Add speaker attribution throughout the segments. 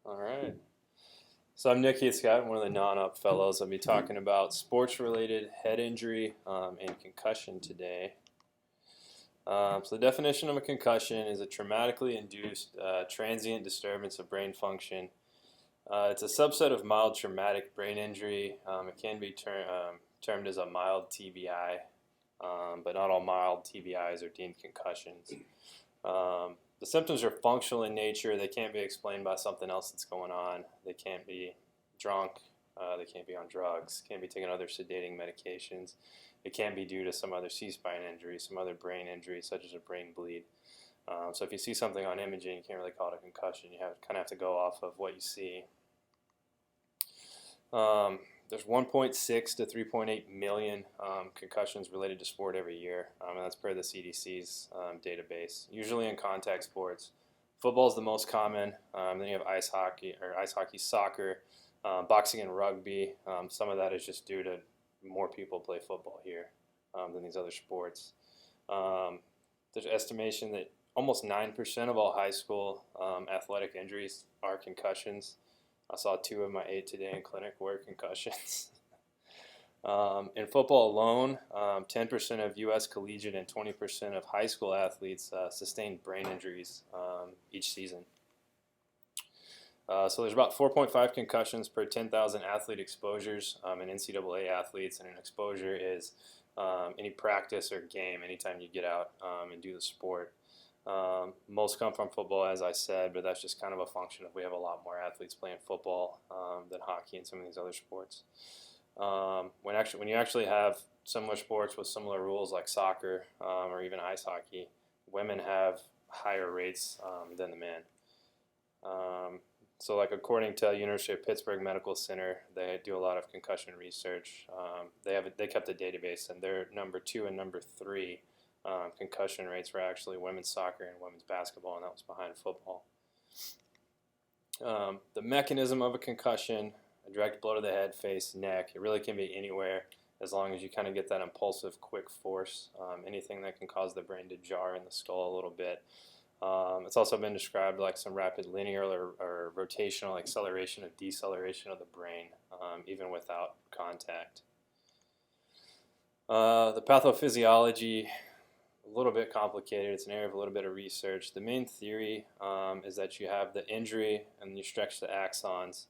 Speaker 1: All right. So I'm Nick Heathscott, one of the non-up fellows. I'll be talking about sports-related head injury and concussion today. So the definition of a concussion is a traumatically induced transient disturbance of brain function. It's a subset of mild traumatic brain injury. It can be termed as a mild TBI, but not all mild TBIs are deemed concussions. The symptoms are functional in nature. They can't be explained by something else that's going on. They can't be drunk. They can't be on drugs. Can't be taking other sedating medications. It can be due to some other C-spine injury, some other brain injury, such as a brain bleed. So if you see something on imaging, you can't really call it a concussion. You kind of have to go off of what you see. There's 1.6 to 3.8 million concussions related to sport every year, and that's per the CDC's database. Usually in contact sports, football is the most common. Then you have ice hockey, soccer, boxing, and rugby. Some of that is just due to more people play football here than these other sports. There's estimation that almost 9% of all high school athletic injuries are concussions. I saw 2 of my 8 today in clinic were concussions. In football alone, 10% of U.S. collegiate and 20% of high school athletes sustain brain injuries each season. So there's about 4.5 concussions per 10,000 athlete exposures in NCAA athletes, and an exposure is any practice or game anytime you get out and do the sport. Most come from football, as I said, but that's just kind of a function of we have a lot more athletes playing football than hockey and some of these other sports. When you actually have similar sports with similar rules like soccer or even ice hockey, women have higher rates than the men. So like according to University of Pittsburgh Medical Center, they do a lot of concussion research. They kept a database, and their number 2 and number 3 concussion rates were actually women's soccer and women's basketball, and that was behind football. The mechanism of a concussion, a direct blow to the head, face, neck, it really can be anywhere as long as you kind of get that impulsive, quick force, anything that can cause the brain to jar in the skull a little bit. It's also been described like some rapid linear or rotational acceleration or deceleration of the brain, even without contact. The pathophysiology, a little bit complicated. It's an area of a little bit of research. The main theory is that you have the injury and you stretch the axons,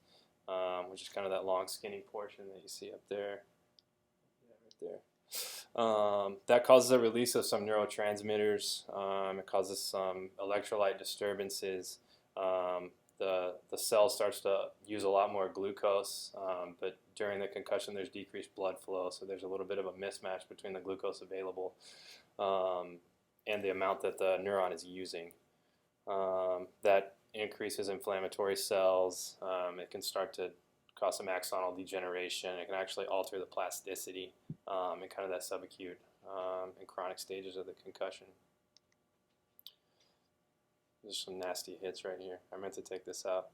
Speaker 1: which is kind of that long skinny portion that you see up there. Yeah, right there. That causes a release of some neurotransmitters. It causes some electrolyte disturbances. The cell starts to use a lot more glucose, but during the concussion there's decreased blood flow, so there's a little bit of a mismatch between the glucose available and the amount that the neuron is using. That increases inflammatory cells. It can start to cause some axonal degeneration. It can actually alter the plasticity in kind of that subacute and chronic stages of the concussion. There's some nasty hits right here. I meant to take this out.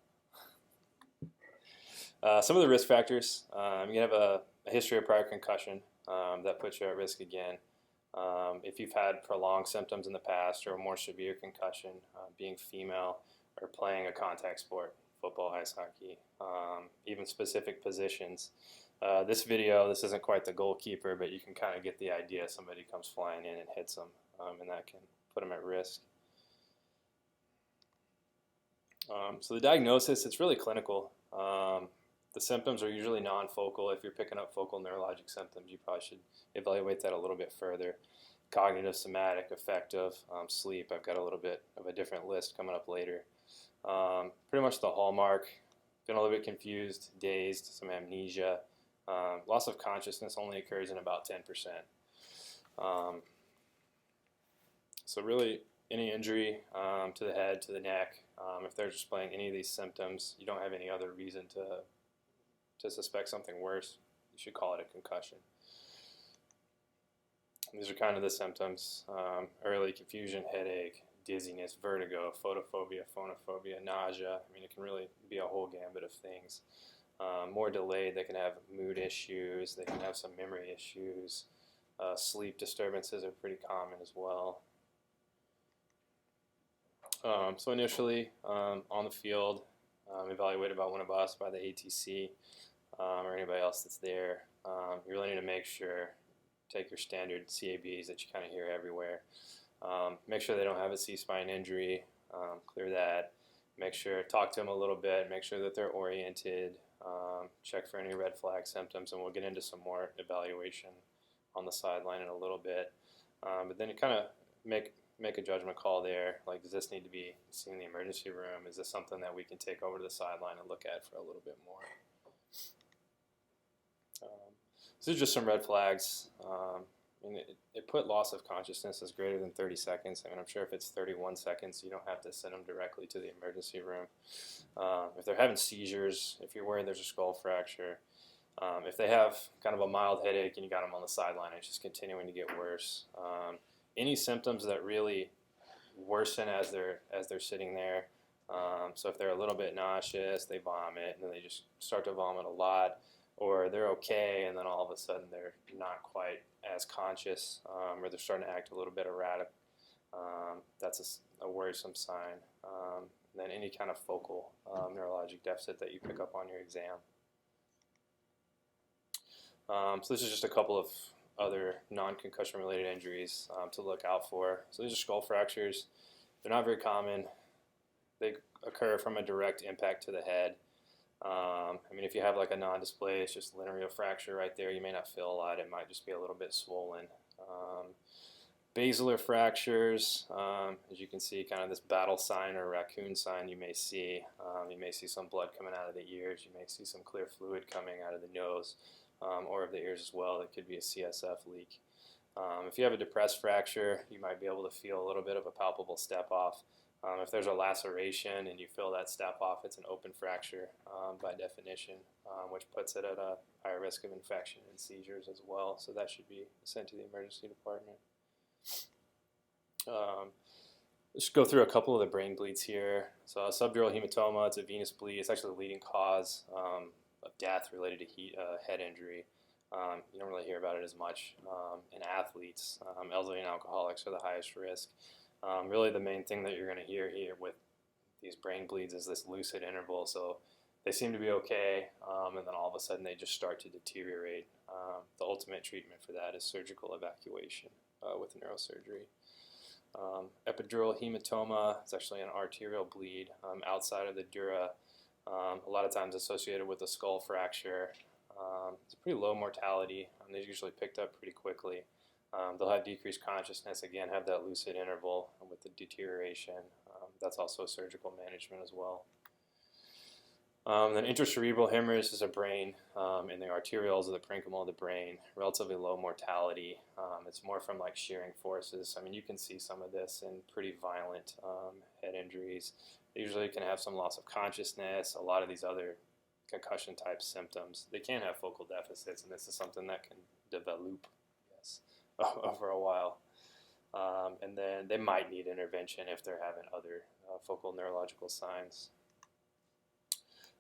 Speaker 1: Some of the risk factors. You have a history of prior concussion that puts you at risk again. If you've had prolonged symptoms in the past or a more severe concussion, being female or playing a contact sport, football, ice hockey, even specific positions. This video, this isn't quite the goalkeeper, but you can kind of get the idea. Somebody comes flying in and hits them, and that can put them at risk. So the diagnosis, it's really clinical. The symptoms are usually non-focal. If you're picking up focal neurologic symptoms, you probably should evaluate that a little bit further. Cognitive, somatic, affective, sleep. I've got a little bit of a different list coming up later. Pretty much the hallmark. Been a little bit confused, dazed, some amnesia. Loss of consciousness only occurs in about 10%. So really, any injury to the head, to the neck, if they're displaying any of these symptoms, you don't have any other reason to suspect something worse, you should call it a concussion. And these are kind of the symptoms: early confusion, headache, dizziness, vertigo, photophobia, phonophobia, nausea. I mean, it can really be a whole gambit of things. More delayed, they can have mood issues, they can have some memory issues. Sleep disturbances are pretty common as well. So initially, on the field, evaluated by one of us, by the ATC, or anybody else that's there. You really need to make sure, take your standard CABs that you kind of hear everywhere. Make sure they don't have a C-spine injury, clear that. Make sure, talk to them a little bit, make sure that they're oriented, check for any red flag symptoms, and we'll get into some more evaluation on the sideline in a little bit. But then you kind of make a judgment call there, like does this need to be seen in the emergency room? Is this something that we can take over to the sideline and look at for a little bit more? So these are just some red flags. It put loss of consciousness as greater than 30 seconds. I mean, I'm sure if it's 31 seconds, you don't have to send them directly to the emergency room. If they're having seizures, if you're worried there's a skull fracture, if they have kind of a mild headache and you got them on the sideline, it's just continuing to get worse. Any symptoms that really worsen as they're sitting there. So if they're a little bit nauseous, they vomit, and then they just start to vomit a lot, or they're okay, and then all of a sudden they're not quite as conscious, or they're starting to act a little bit erratic. That's a worrisome sign. Then any kind of focal neurologic deficit that you pick up on your exam. So this is just a couple of other non-concussion related injuries to look out for. So these are skull fractures. They're not very common. They occur from a direct impact to the head. I mean, if you have like a non-displaced, just linear fracture right there, you may not feel a lot. It might just be a little bit swollen. Basilar fractures, as you can see, kind of this battle sign or raccoon sign you may see. You may see some blood coming out of the ears. You may see some clear fluid coming out of the nose or of the ears as well. That could be a CSF leak. If you have a depressed fracture, you might be able to feel a little bit of a palpable step off. If there's a laceration and you feel that step off, it's an open fracture by definition, which puts it at a higher risk of infection and seizures as well. So that should be sent to the emergency department. Let's go through a couple of the brain bleeds here. So subdural hematoma, it's a venous bleed. It's actually the leading cause of death related to head injury. You don't really hear about it as much in athletes. Elderly and alcoholics are the highest risk. Really the main thing that you're going to hear here with these brain bleeds is this lucid interval. So they seem to be okay, and then all of a sudden they just start to deteriorate. The ultimate treatment for that is surgical evacuation with neurosurgery. Epidural hematoma is actually an arterial bleed outside of the dura, a lot of times associated with a skull fracture. It's a pretty low mortality. They're usually picked up pretty quickly. They'll have decreased consciousness, again, have that lucid interval with the deterioration. That's also surgical management as well. Then intracerebral hemorrhage is a brain in the arterioles of the parenchyma of the brain, relatively low mortality. It's more from like shearing forces. I mean, you can see some of this in pretty violent head injuries. They usually can have some loss of consciousness, a lot of these other concussion type symptoms. They can have focal deficits, and this is something that can develop over a while. And then they might need intervention if they're having other focal neurological signs.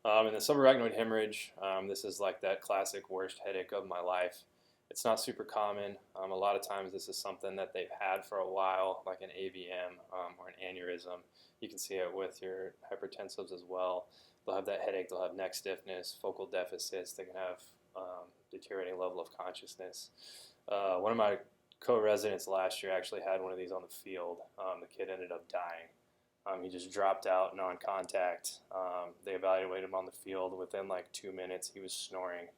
Speaker 1: And the subarachnoid hemorrhage, this is like that classic worst headache of my life. It's not super common. A lot of times this is something that they've had for a while, like an AVM or an aneurysm. You can see it with your hypertensives as well. They'll have that headache, they'll have neck stiffness, focal deficits, they can have deteriorating level of consciousness. One of my co-residents last year actually had one of these on the field. The kid ended up dying. He just dropped out, non-contact. They evaluated him on the field. Within like 2 minutes, he was snoring.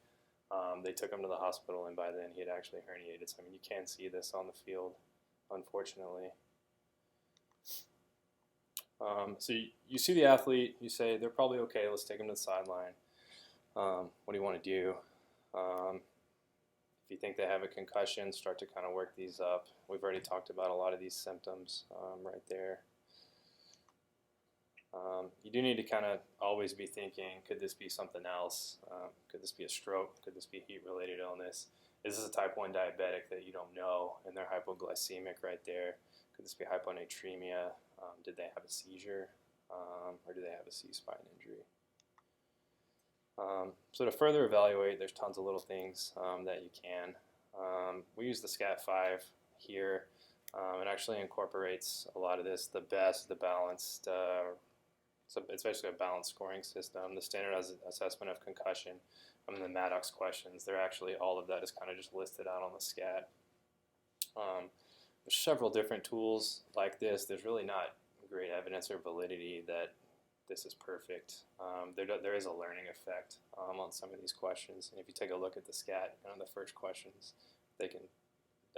Speaker 1: They took him to the hospital, and by then he had actually herniated. So, I mean, you can see this on the field, unfortunately. So you see the athlete, you say, they're probably okay, let's take them to the sideline. What do you want to do? If you think they have a concussion, start to kind of work these up. We've already talked about a lot of these symptoms right there. You do need to kind of always be thinking, could this be something else? Could this be a stroke? Could this be heat-related illness? Is this a type 1 diabetic that you don't know and they're hypoglycemic right there? Could this be hyponatremia? Did they have a seizure? Or do they have a C-spine injury? So to further evaluate, there's tons of little things that you can. We use the SCAT-5 here. It actually incorporates a lot of this, the best, the balanced So it's basically a balanced scoring system. The standardized assessment of concussion, the Maddox questions, they're actually, all of that is kind of just listed out on the SCAT. There's several different tools like this. There's really not great evidence or validity that this is perfect. There is a learning effect on some of these questions. And if you take a look at the SCAT, the first questions, they can,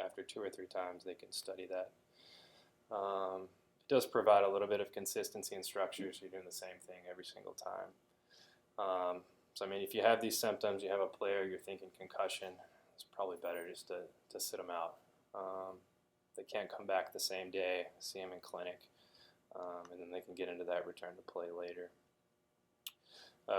Speaker 1: after 2 or 3 times, they can study that. It does provide a little bit of consistency and structure, so you're doing the same thing every single time. So I mean, if you have these symptoms, you have a player, you're thinking concussion, it's probably better just to sit them out. They can't come back the same day, see them in clinic, and then they can get into that return to play later.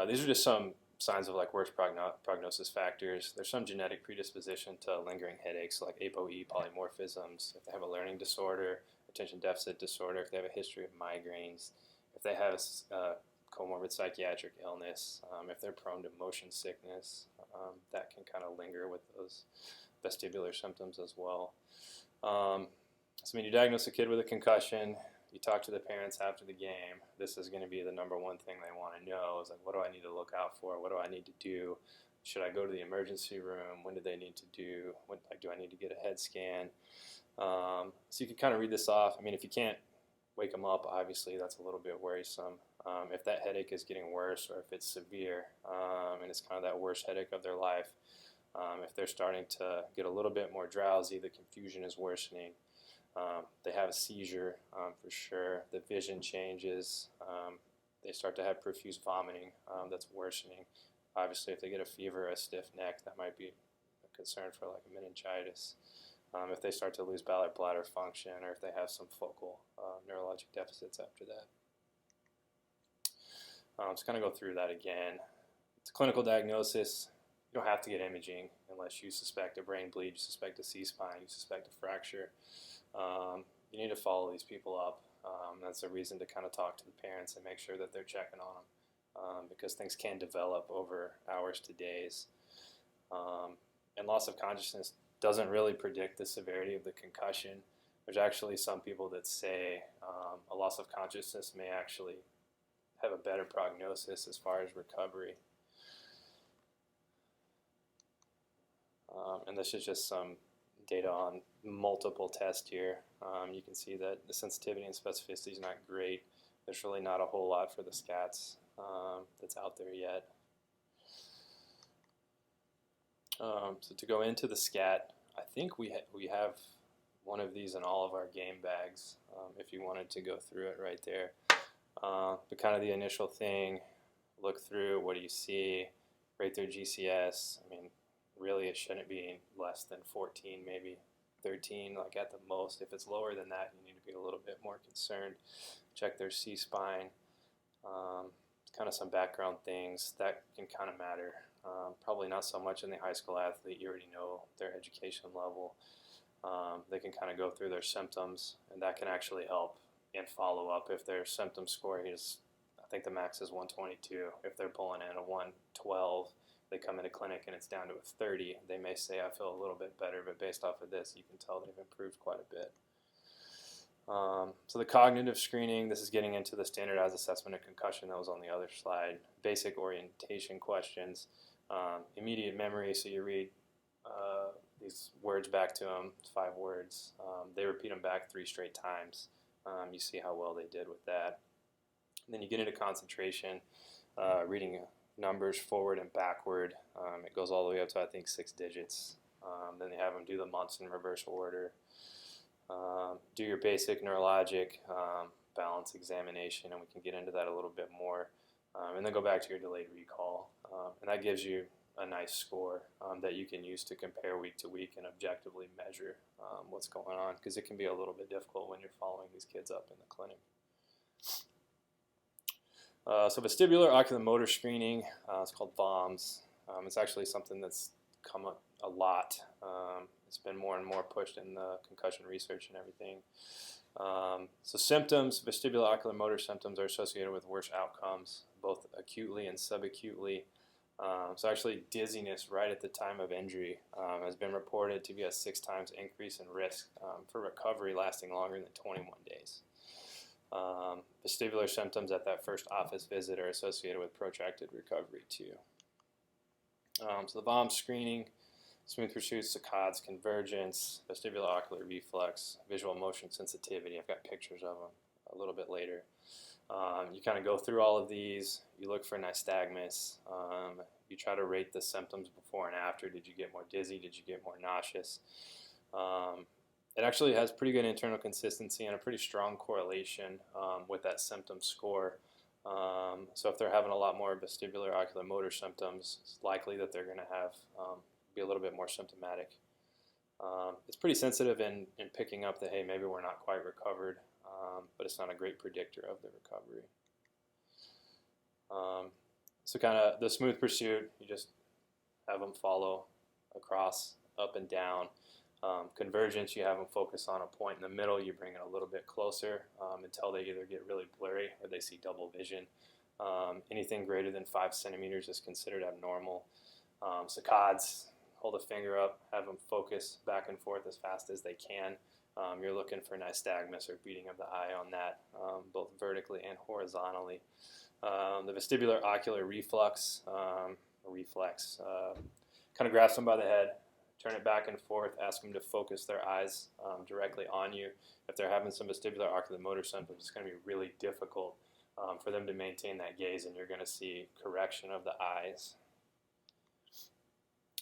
Speaker 1: These are just some signs of like worst prognosis factors. There's some genetic predisposition to lingering headaches like ApoE polymorphisms, if they have a learning disorder, attention deficit disorder, if they have a history of migraines, if they have a comorbid psychiatric illness, if they're prone to motion sickness, that can kind of linger with those vestibular symptoms as well. So when you diagnose a kid with a concussion, you talk to the parents after the game, this is going to be the number one thing they want to know is like, what do I need to look out for? What do I need to do? Should I go to the emergency room? When do they need to do? Do I need to get a head scan? So you can kind of read this off. I mean, if you can't wake them up, obviously that's a little bit worrisome. If that headache is getting worse or if it's severe and it's kind of that worst headache of their life, if they're starting to get a little bit more drowsy, the confusion is worsening. They have a seizure for sure. The vision changes. They start to have profuse vomiting that's worsening. Obviously, if they get a fever or a stiff neck, that might be a concern for like a meningitis. If they start to lose bladder function or if they have some focal neurologic deficits after that. Just kind of go through that again. It's a clinical diagnosis. You don't have to get imaging unless you suspect a brain bleed, you suspect a C-spine, you suspect a fracture. You need to follow these people up. That's a reason to kind of talk to the parents and make sure that they're checking on them because things can develop over hours to days. And loss of consciousness doesn't really predict the severity of the concussion. There's actually some people that say a loss of consciousness may actually have a better prognosis as far as recovery. And this is just some data on multiple tests here. You can see that the sensitivity and specificity is not great. There's really not a whole lot for the SCATs that's out there yet. So to go into the SCAT, I think we have one of these in all of our game bags if you wanted to go through it right there. But kind of the initial thing, look through, what do you see, rate their GCS. I mean, really it shouldn't be less than 14, maybe 13, like at the most. If it's lower than that, you need to be a little bit more concerned. Check their C-spine. Kind of some background things that can kind of matter. Probably not so much in the high school athlete. You already know their education level. They can kind of go through their symptoms, and that can actually help in follow-up. If their symptom score is, I think the max is 122. If they're pulling in a 112, they come into clinic and it's down to a 30, they may say, I feel a little bit better, but based off of this, you can tell they've improved quite a bit. So the cognitive screening, this is getting into the standardized assessment of concussion that was on the other slide. Basic orientation questions, immediate memory, so you read these words back to them, 5 words. They repeat them back 3 straight times. You see how well they did with that. And then you get into concentration, reading numbers forward and backward. It goes all the way up to, I think, 6 digits. Then they have them do the months in reverse order. Do your basic neurologic balance examination, and we can get into that a little bit more. And then go back to your delayed recall. And that gives you a nice score that you can use to compare week to week and objectively measure what's going on, because it can be a little bit difficult when you're following these kids up in the clinic. So vestibular oculomotor screening, it's called VOMS. It's actually something that's come up a lot. It's been more and more pushed in the concussion research and everything. So symptoms, vestibular oculomotor symptoms are associated with worse outcomes, both acutely and subacutely. So actually dizziness right at the time of injury has been reported to be a 6 times increase in risk for recovery lasting longer than 21 days. Vestibular symptoms at that first office visit are associated with protracted recovery too. So the VOMS screening, smooth pursuits, saccades, convergence, vestibular ocular reflex, visual motion sensitivity. I've got pictures of them a little bit later. You kind of go through all of these. You look for nystagmus. You try to rate the symptoms before and after. Did you get more dizzy? Did you get more nauseous? It actually has pretty good internal consistency and a pretty strong correlation with that symptom score. So if they're having a lot more vestibular oculomotor symptoms, it's likely that they're going to have be a little bit more symptomatic. It's pretty sensitive in picking up that, hey, maybe we're not quite recovered, but it's not a great predictor of the recovery. So kind of the smooth pursuit, you just have them follow across, up and down. Convergence, you have them focus on a point in the middle. You bring it a little bit closer until they either get really blurry or they see double vision. Anything greater than 5 centimeters is considered abnormal. Saccades, hold a finger up, have them focus back and forth as fast as they can. You're looking for nystagmus or beating of the eye on that, both vertically and horizontally. The vestibular ocular reflex, kind of grabs them by the head, turn it back and forth, ask them to focus their eyes directly on you. If they're having some vestibular oculomotor symptoms, it's going to be really difficult for them to maintain that gaze, and you're going to see correction of the eyes.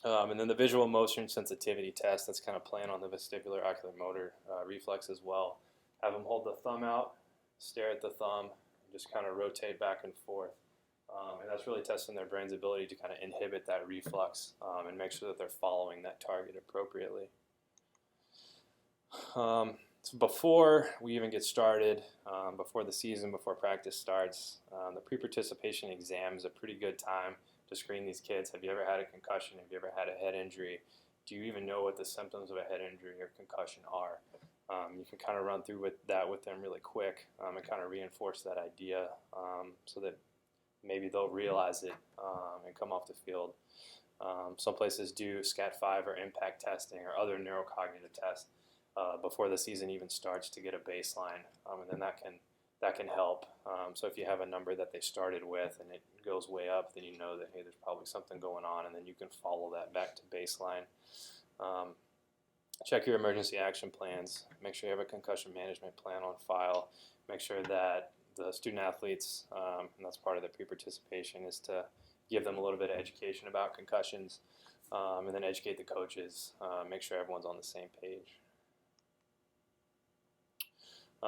Speaker 1: And then the visual motion sensitivity test, that's kind of playing on the vestibular oculomotor reflex as well. Have them hold the thumb out, stare at the thumb, and just kind of rotate back and forth. And that's really testing their brain's ability to kind of inhibit that reflex and make sure that they're following that target appropriately. So before we even get started, before the season, before practice starts, the pre-participation exam is a pretty good time to screen these kids. Have you ever had a concussion? Have you ever had a head injury? Do you even know what the symptoms of a head injury or concussion are? You can kind of run through with them really quick and kind of reinforce that idea so that maybe they'll realize it and come off the field. Some places do SCAT5 or impact testing or other neurocognitive tests before the season even starts to get a baseline, and then that can help. So if you have a number that they started with and it goes way up, then you know that, hey, there's probably something going on, and then you can follow that back to baseline. Check your emergency action plans. Make sure you have a concussion management plan on file. Make sure that the student athletes, and that's part of the pre-participation, is to give them a little bit of education about concussions, and then educate the coaches, make sure everyone's on the same page.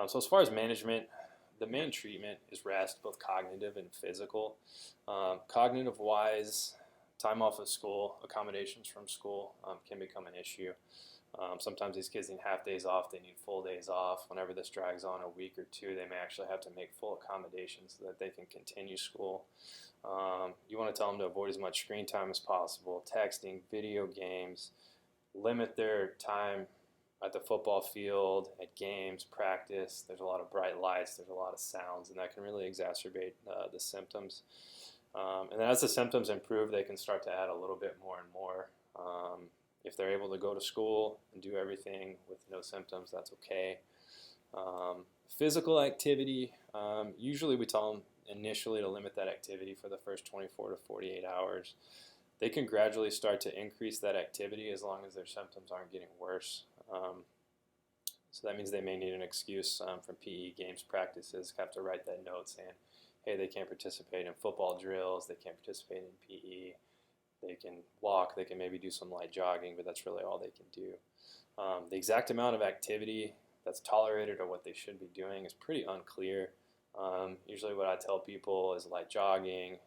Speaker 1: So as far as management, the main treatment is rest, both cognitive and physical. Cognitive-wise, time off of school, accommodations from school can become an issue. Sometimes these kids need half days off, they need full days off. Whenever this drags on a week or two, they may actually have to make full accommodations so that they can continue school. You want to tell them to avoid as much screen time as possible, texting, video games, limit their time at the football field, at games, practice. There's a lot of bright lights, there's a lot of sounds, and that can really exacerbate the symptoms. And then as the symptoms improve, they can start to add a little bit more and more. If they're able to go to school and do everything with no symptoms, that's okay. Physical activity, usually we tell them initially to limit that activity for the first 24 to 48 hours. They can gradually start to increase that activity as long as their symptoms aren't getting worse. So that means they may need an excuse from PE games practices, have to write that note saying, hey, they can't participate in football drills, they can't participate in PE, they can walk, they can maybe do some light jogging, but that's really all they can do. The exact amount of activity that's tolerated or what they should be doing is pretty unclear. Usually what I tell people is light jogging.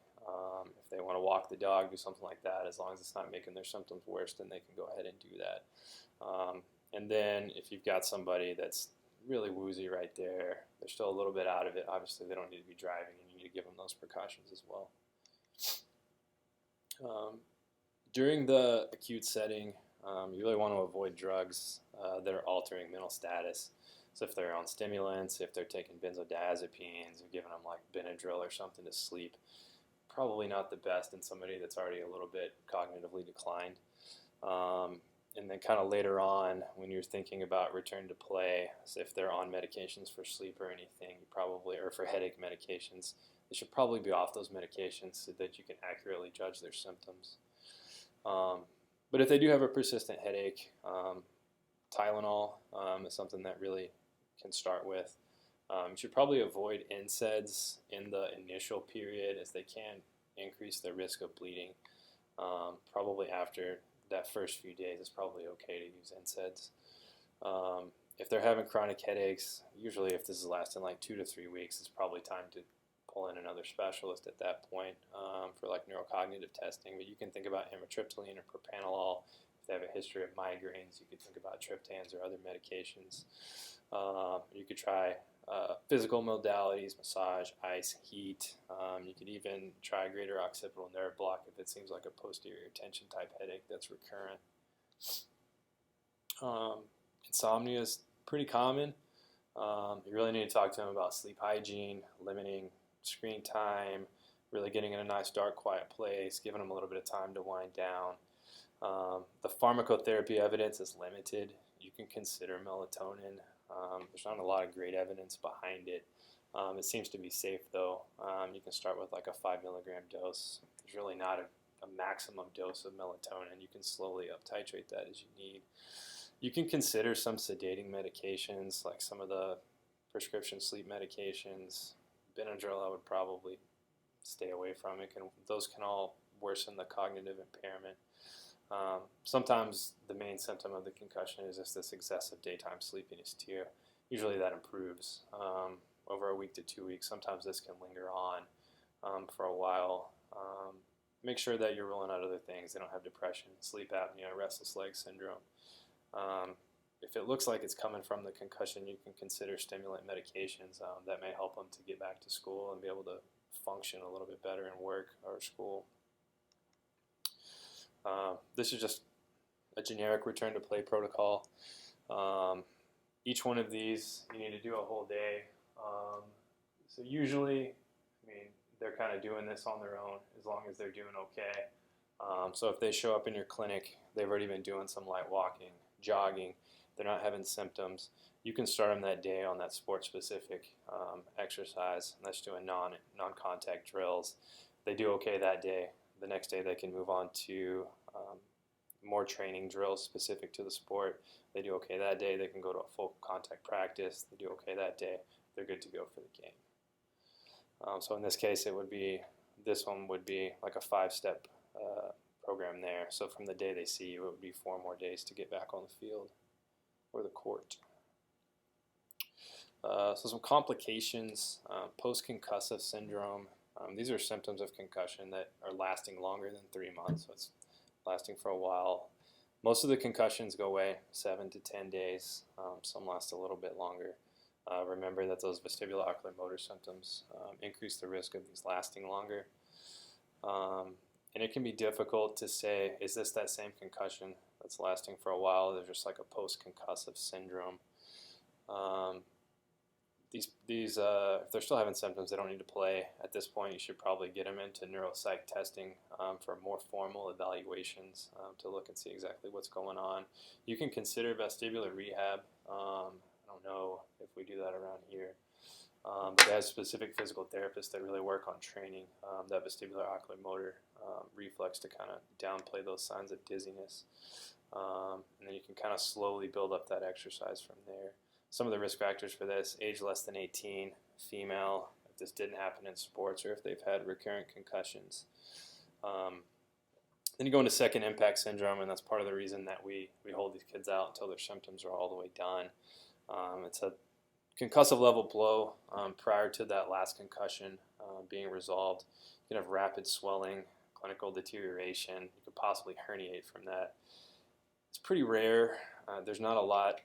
Speaker 1: If they want to walk the dog, do something like that. As long as it's not making their symptoms worse, then they can go ahead and do that. And then if you've got somebody that's really woozy right there, they're still a little bit out of it, obviously they don't need to be driving, and you need to give them those precautions as well. During the acute setting, you really want to avoid drugs that are altering mental status. So if they're on stimulants, if they're taking benzodiazepines, or giving them like Benadryl or something to sleep, probably not the best in somebody that's already a little bit cognitively declined. And then kind of later on, when you're thinking about return to play, as if they're on medications for sleep or anything, you probably, or for headache medications, they should probably be off those medications so that you can accurately judge their symptoms. But if they do have a persistent headache, Tylenol is something that really can start with. You should probably avoid NSAIDs in the initial period, as they can increase the risk of bleeding. Probably after that first few days, it's probably okay to use NSAIDs. If they're having chronic headaches, usually if this is lasting like 2 to 3 weeks, it's probably time to pull in another specialist at that point for like neurocognitive testing. But you can think about amitriptyline or propranolol. If they have a history of migraines, you could think about triptans or other medications. You could try physical modalities, massage, ice, heat. You could even try greater occipital nerve block if it seems like a posterior tension type headache that's recurrent. Insomnia is pretty common. You really need to talk to them about sleep hygiene, limiting screen time, really getting in a nice, dark, quiet place, giving them a little bit of time to wind down. The pharmacotherapy evidence is limited. You can consider melatonin. There's not a lot of great evidence behind it. It seems to be safe, though. You can start with like a 5 milligram dose. There's really not a maximum dose of melatonin. You can slowly up-titrate that as you need. You can consider some sedating medications, like some of the prescription sleep medications. Benadryl, I would probably stay away from. Those can all worsen the cognitive impairment. Sometimes the main symptom of the concussion is just this excessive daytime sleepiness too. Usually that improves over a week to 2 weeks. Sometimes this can linger on for a while. Make sure that you're ruling out other things. They don't have depression, sleep apnea, restless leg syndrome. If it looks like it's coming from the concussion, you can consider stimulant medications that may help them to get back to school and be able to function a little bit better in work or school. This is just a generic return to play protocol. Each one of these, you need to do a whole day. So usually, they're kind of doing this on their own as long as they're doing okay. So if they show up in your clinic, they've already been doing some light walking, jogging, they're not having symptoms, you can start them that day on that sport-specific exercise. And that's doing non-contact drills. If they do okay that day, the next day they can move on to more training drills specific to the sport. They do okay that day, they can go to a full contact practice. They do okay that day, they're good to go for the game. So in this case, this one would be like a 5-step program there. So from the day they see you, it would be 4 more days to get back on the field or the court. So some complications, post-concussive syndrome. These are symptoms of concussion that are lasting longer than 3 months, so it's lasting for a while. Most of the concussions go away 7 to 10 days. Some last a little bit longer. Remember that those vestibular oculomotor symptoms increase the risk of these lasting longer. And it can be difficult to say, is this that same concussion that's lasting for a while? There's just like a post-concussive syndrome. If they're still having symptoms, they don't need to play. At this point, you should probably get them into neuropsych testing for more formal evaluations to look and see exactly what's going on. You can consider vestibular rehab. I don't know if we do that around here. But they have specific physical therapists that really work on training that vestibular oculomotor reflex to kind of downplay those signs of dizziness. And then you can kind of slowly build up that exercise from there. Some of the risk factors for this: age less than 18, female, if this didn't happen in sports, or if they've had recurrent concussions. Then you go into second impact syndrome, and that's part of the reason that we hold these kids out until their symptoms are all the way done. It's a concussive level blow prior to that last concussion being resolved. You can have rapid swelling, clinical deterioration. You could possibly herniate from that. It's pretty rare. There's not a lot.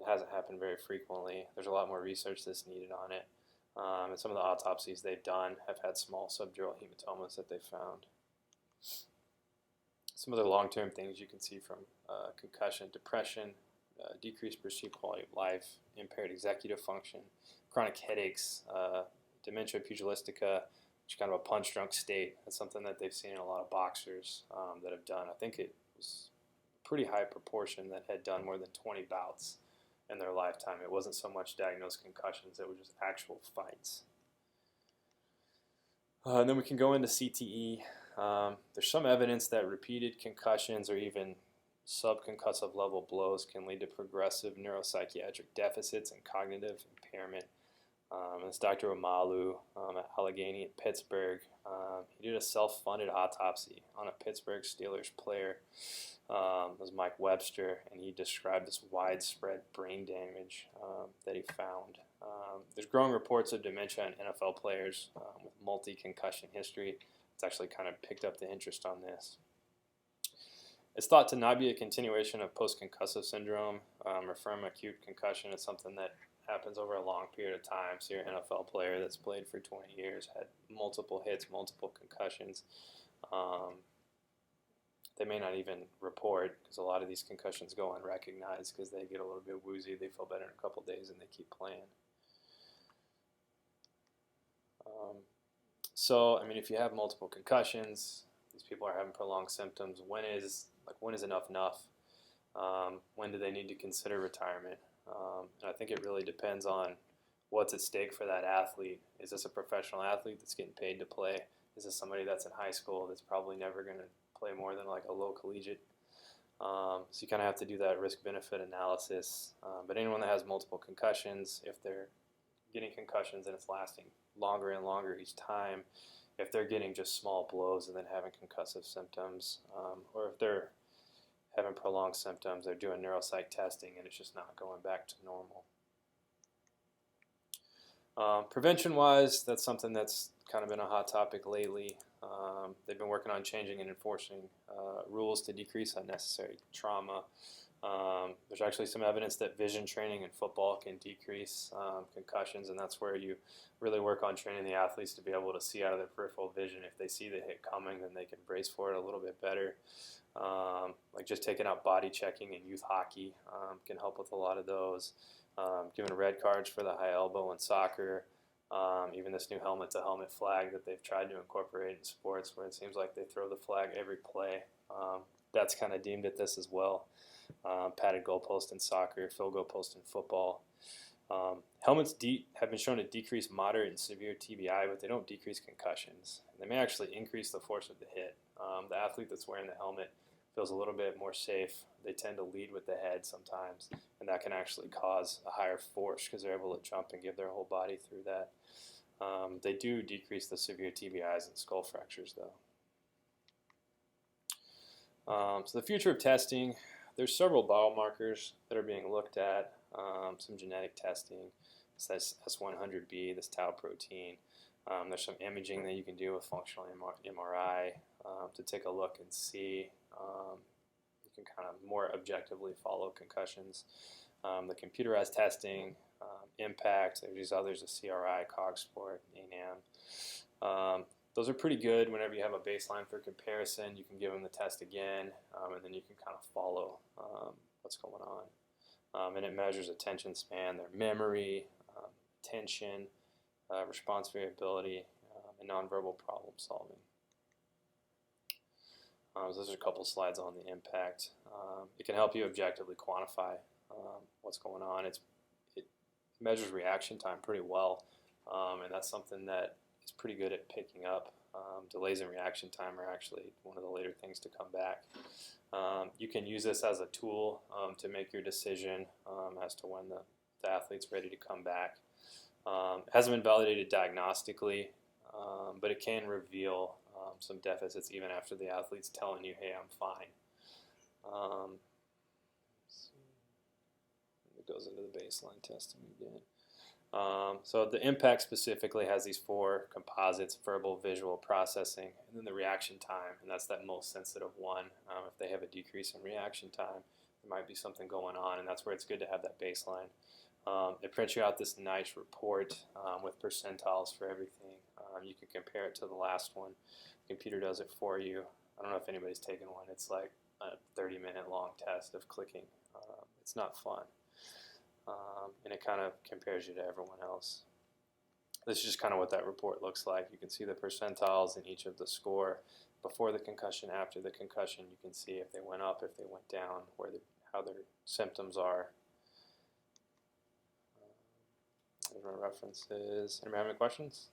Speaker 1: It hasn't happened very frequently. There's a lot more research that's needed on it. And some of the autopsies they've done have had small subdural hematomas that they've found. Some of the long-term things you can see from concussion: depression, decreased perceived quality of life, impaired executive function, chronic headaches, dementia pugilistica, which is kind of a punch-drunk state. That's something that they've seen in a lot of boxers that have done. I think it was pretty high proportion that had done more than 20 bouts in their lifetime. It wasn't so much diagnosed concussions, it was just actual fights. And then we can go into CTE. There's some evidence that repeated concussions or even subconcussive level blows can lead to progressive neuropsychiatric deficits and cognitive impairment. It's Dr. Omalu at Allegheny in Pittsburgh. He did a self-funded autopsy on a Pittsburgh Steelers player. It was Mike Webster, and he described this widespread brain damage that he found. There's growing reports of dementia in NFL players with multi-concussion history. It's actually kind of picked up the interest on this. It's thought to not be a continuation of post-concussive syndrome or from acute concussion. It's something that happens over a long period of time. So your NFL player that's played for 20 years had multiple hits, multiple concussions. They may not even report because a lot of these concussions go unrecognized because they get a little bit woozy, they feel better in a couple days, and they keep playing. So, I mean, if you have multiple concussions, these people are having prolonged symptoms, when is enough enough? When do they need to consider retirement? And I think it really depends on what's at stake for that athlete. Is this a professional athlete that's getting paid to play? Is this somebody that's in high school that's probably never going to play more than like a low collegiate? So you kind of have to do that risk-benefit analysis. But anyone that has multiple concussions, if they're getting concussions and it's lasting longer and longer each time, if they're getting just small blows and then having concussive symptoms, or if they're having prolonged symptoms, they're doing neuropsych testing and it's just not going back to normal. Prevention-wise, that's something that's kind of been a hot topic lately. They've been working on changing and enforcing rules to decrease unnecessary trauma. There's actually some evidence that vision training in football can decrease concussions, and that's where you really work on training the athletes to be able to see out of their peripheral vision. If they see the hit coming, then they can brace for it a little bit better. Like just taking out body checking in youth hockey can help with a lot of those. Giving red cards for the high elbow in soccer. Even this new helmet-to-helmet flag that they've tried to incorporate in sports where it seems like they throw the flag every play. That's kind of deemed at this as well. Padded goalpost in soccer, field goal post in football. Helmets have been shown to decrease moderate and severe TBI, but they don't decrease concussions. They may actually increase the force of the hit. The athlete that's wearing the helmet feels a little bit more safe. They tend to lead with the head sometimes, and that can actually cause a higher force because they're able to jump and give their whole body through that. They do decrease the severe TBIs and skull fractures, though. So the future of testing, there's several biomarkers that are being looked at, some genetic testing, this S100B, this tau protein. There's some imaging that you can do with functional MRI to take a look and see. You can kind of more objectively follow concussions. The computerized testing, impact, there's these others, the CRI, CogSport, ANAM. Those are pretty good whenever you have a baseline for comparison. You can give them the test again, and then you can kind of follow what's going on. And it measures attention span, their memory, attention, response variability, and nonverbal problem solving. So those are a couple slides on the impact. It can help you objectively quantify what's going on. It measures reaction time pretty well, and that's something that is pretty good at picking up. Delays in reaction time are actually one of the later things to come back. You can use this as a tool to make your decision as to when the athlete's ready to come back. It hasn't been validated diagnostically, but it can reveal some deficits even after the athlete's telling you, hey, I'm fine. It goes into the baseline testing again. So the impact specifically has these four composites: verbal, visual, processing, and then the reaction time, and that's that most sensitive one. If they have a decrease in reaction time, there might be something going on, and that's where it's good to have that baseline. It prints you out this nice report with percentiles for everything. You can compare it to the last one. The computer does it for you. I don't know if anybody's taken one. It's like a 30-minute long test of clicking. It's not fun. And it kind of compares you to everyone else. This is just kind of what that report looks like. You can see the percentiles in each of the score before the concussion, after the concussion. You can see if they went up, if they went down, how their symptoms are. There's my references. Anybody have any questions?